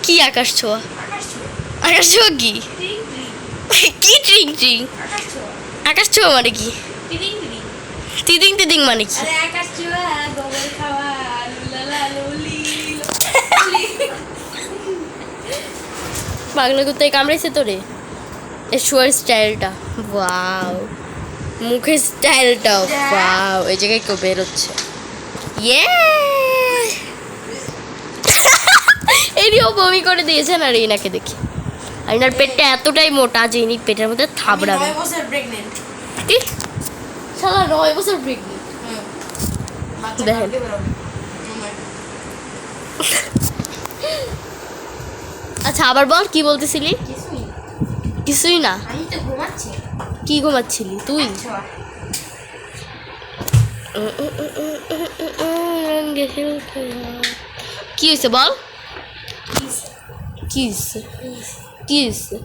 কি আকাশ ছোঁয়া? আকাশ ছোঁয়া কি? কি ট্রিং ট্রিং? আকাশ ছোঁয়া মানে কি? তিদিং তিদিং মানে কি? পাগলা কুত্তায় কামড়াইছে তোরে? এ শোয়ার স্টাইলটা ওয়াও, মুখের স্টাইলটাও ওয়াও, এই জায়গায় কেউ বেরোচ্ছে। ইয়ে এরিও বমি করে দিয়েছেন আর ইনাকে দেখি। আর ইনার পেটটা এতটাই মোটা যে ইনি পেটের মধ্যে থাবড়াবে। কি শালা 9 বছর প্রেগনেন্ট? দেখেন আচ্ছা আবার বল, কি বলতেছিলি? কিছুই না। কি ঘুমাচ্ছিলি তুই? কি হয়েছে বল? কি হয়েছে? কি হয়েছে?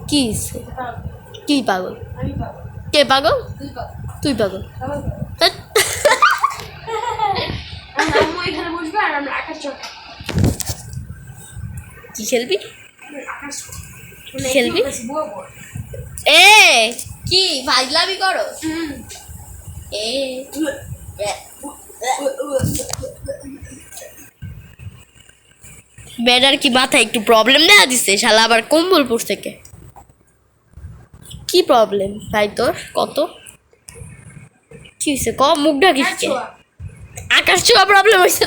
কি হয়েছে? কি পাগল? কে পাগল? তুই পাগল। কি খেলবি? খেলবি? এ কি ফাজলামি করো? এ বেডার কি মাথায় একটু প্রবলেম দেখা দিচ্ছে? শালা আবার কম্বল পড়ছে কে? কি প্রবলেম ভাই তোর? কত কি হয়েছে ক? মুখ ঢাকিস কে? আকাশ ছোঁয়া প্রবলেম হয়েছে?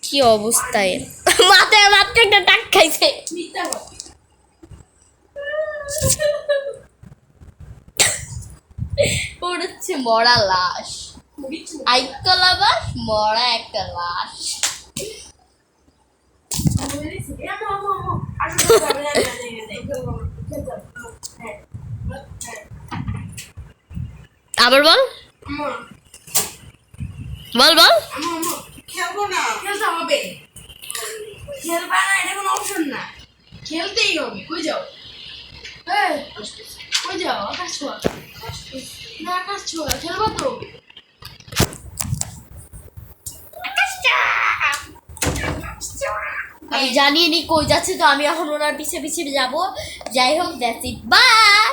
কি অবস্থায় মাথায় মাত্র একটা টাক খাইছে। পড়েছে মরা লাশ, আইকলা বাস মরা একটা লাশ। আবার বল বল বল। খেলবো না, খেলতে হবে। খেলবা না, এটা কোনো অপশন না, খেলতেই হবে। কই যাও? কই যাও? আকাশ ছোঁয়া না, আকাশ ছোঁয়া খেলবো তো। আমি জানিয়ে নি কই যাচ্ছে, তো আমি এখন ওনার পিছে পিছে যাবো। যাই হোক, দ্যাটস ইট, বাই।